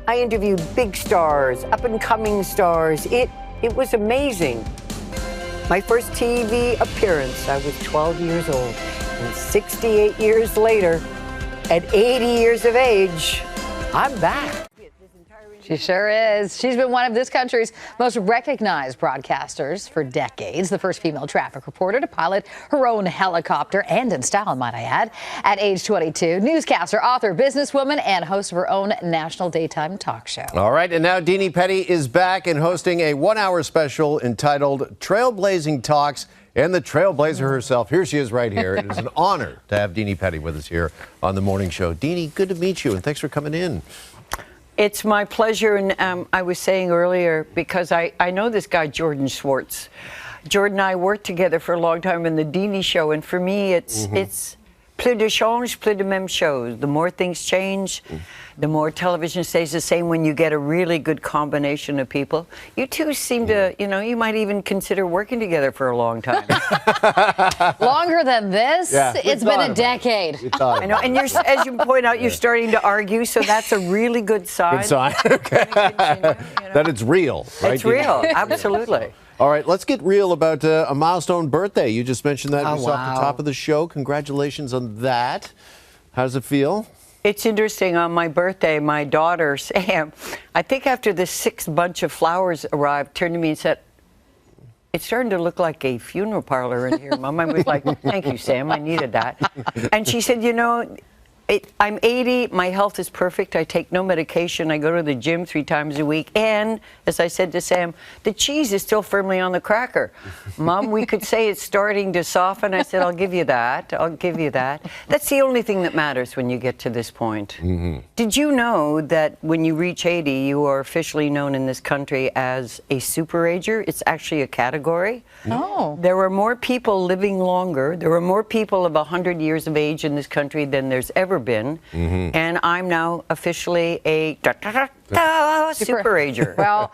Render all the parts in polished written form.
I interviewed big stars, up-and-coming stars. It was amazing. My first TV appearance, I was 12 years old. And 68 years later, at 80 years of age, I'm back. She sure is. She's been one of this country's most recognized broadcasters for decades. The first female traffic reporter to pilot her own helicopter, and in style, might I add. At age 22, newscaster, author, businesswoman, and host of her own national daytime talk show. All right, and now Dini Petty is back and hosting a one-hour special entitled Trailblazing Talks. And the trailblazer herself, here she is right here. It is an honor to have Dini Petty with us here on the morning show. Dini, good to meet you, and thanks for coming in. It's my pleasure, and I was saying earlier, because I know this guy, Jordan Schwartz. Jordan and I worked together for a long time in the Dini show, and for me, it's plus de change, plus de même chose. The more things change, the more television stays the same when you get a really good combination of people. You two seem to, you might even consider working together for a long time. Longer than this? Yeah, it's been a decade. I know, and as you point out, you're starting to argue, so that's a really good sign. Good sign, okay. That it's real, right? It's real, absolutely. All right, let's get real about a milestone birthday. You just mentioned that Oh, just off the top of the show. Congratulations on that. How does it feel? It's interesting. On my birthday, my daughter, Sam, I think after the sixth bunch of flowers arrived, turned to me and said, "It's starting to look like a funeral parlor in here, Mom." I was like, "Thank you, Sam. I needed that." And she said, I'm 80. My health is perfect. I take no medication. I go to the gym 3 times a week. And, as I said to Sam, the cheese is still firmly on the cracker. Mom, we could say it's starting to soften. I said, I'll give you that. I'll give you that. That's the only thing that matters when you get to this point. Did you know that when you reach 80, you are officially known in this country as a super-ager? It's actually a category. Oh. There are more people living longer. There are more people of 100 years of age in this country than there's ever been. And I'm now officially a super-ager. Well,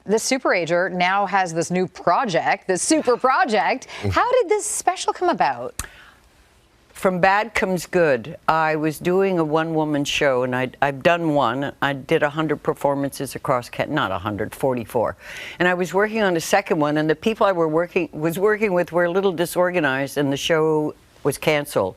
the super-ager now has this new project, the super project. How did this special come about? From bad comes good. I was doing a one-woman show, and I've done one. I did 100 performances across not 100, 44. And I was working on a second one, and the people I was working with were a little disorganized, and the show was canceled.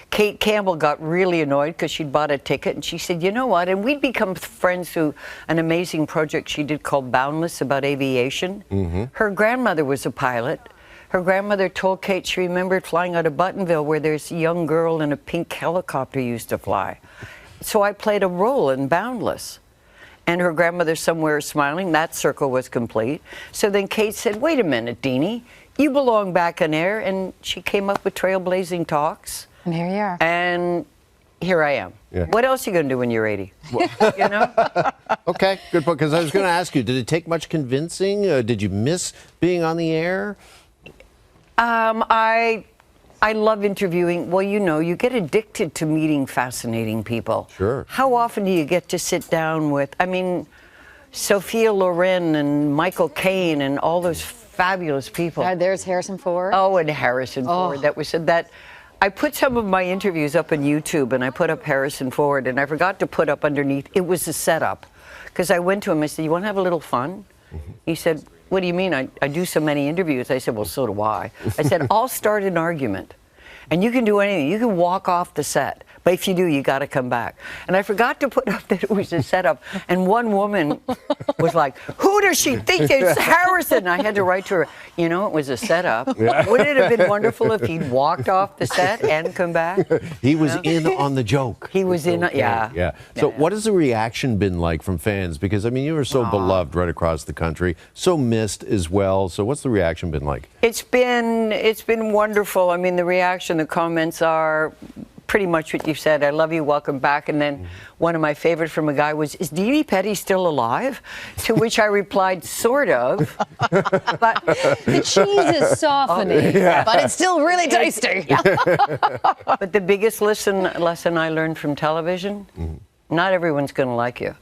Kate Campbell got really annoyed because she'd bought a ticket, and she said, "You know what?" And we'd become friends through an amazing project she did called Boundless about aviation. Her grandmother was a pilot. Her grandmother told Kate she remembered flying out of Buttonville where this young girl in a pink helicopter used to fly. So I played a role in Boundless. And her grandmother somewhere smiling. That circle was complete. So then Kate said, "Wait a minute, Dini, you belong back on air." And she came up with Trailblazing Talks. And here you are. And here I am. Yeah. What else are you going to do when you're 80? Okay, good point. Because I was going to ask you, did it take much convincing? Did you miss being on the air? I love interviewing. Well, you get addicted to meeting fascinating people. Sure. How often do you get to sit down with, Sophia Loren and Michael Caine and all those fabulous people. There's Harrison Ford. Oh, and Harrison Ford. That was that. I put some of my interviews up on YouTube, and I put up Harrison Ford, and I forgot to put up underneath, it was a setup. Because I went to him, I said, "You want to have a little fun?" He said, "What do you mean? I do so many interviews." I said, "Well, so do I." I said, "I'll start an argument, and you can do anything. You can walk off the set. But if you do, you got to come back." And I forgot to put up that it was a setup. And one woman was like, "Who does she think is Harrison?" I had to write to her, it was a setup. Yeah. Wouldn't it have been wonderful if he'd walked off the set and come back? He was in on the joke. He was in, yeah. Yeah. So what has the reaction been like from fans? Because, you were so beloved right across the country, so missed as well. So what's the reaction been like? It's been wonderful. The reaction, the comments are pretty much what you said. "I love you, welcome back." And then one of my favorite from a guy was, "Is Dini Petty still alive?" To which I replied, "Sort of." But the cheese is softening, but it's still really tasty. But the biggest lesson I learned from television, not everyone's going to like you.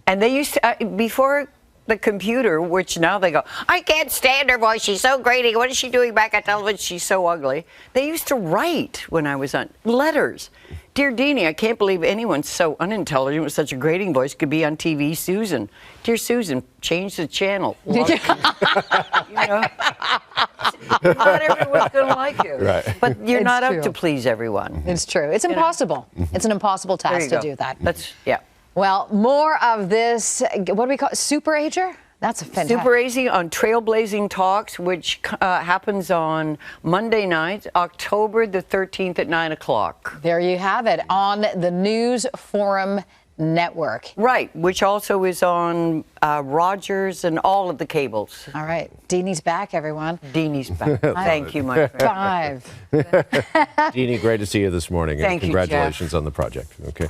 And they used to, before the computer, which now they go, "I can't stand her voice. She's so grating. What is she doing back on television? She's so ugly." They used to write when I was on letters. Dear Dini, I can't believe anyone so unintelligent with such a grating voice could be on TV. Susan. Dear Susan, change the channel. You know? Not everyone's going to like you. Right. But you're It's not true. out to please everyone. It's true. It's impossible. It's an impossible There task you to go. do that. Yeah. Well, more of this. What do we call it? Super Ager? That's a fantastic. Super Easy on Trailblazing Talks, which happens on Monday night, October the 13th at 9 o'clock. There you have it on the News Forum Network. Right, which also is on Rogers and all of the cables. All right. Dini's back, everyone. Dini's back. Thank you, my friend. 5. Dini, great to see you this morning. Thank and you, Jeff. congratulations on the project. Okay.